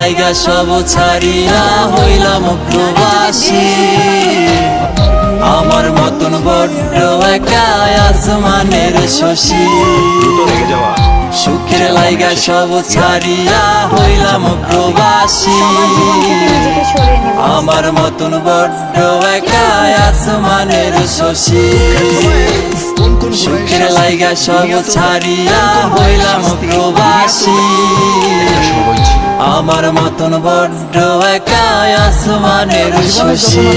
জায়গা সব ছাড়িয়া হইলাম প্রবাসী। আমার মতন বড্ড একা আসমানের শশী। সুখের লাইগা সব ছাড়িয়া হইলাম প্রবাসী। আমার মতন বড্ড একা আসমানের শশী। সুখের লাইগা সব ছাড়িয়া হইলাম প্রবাসী। আমার মতন বড্ড একা আসমানের শশী।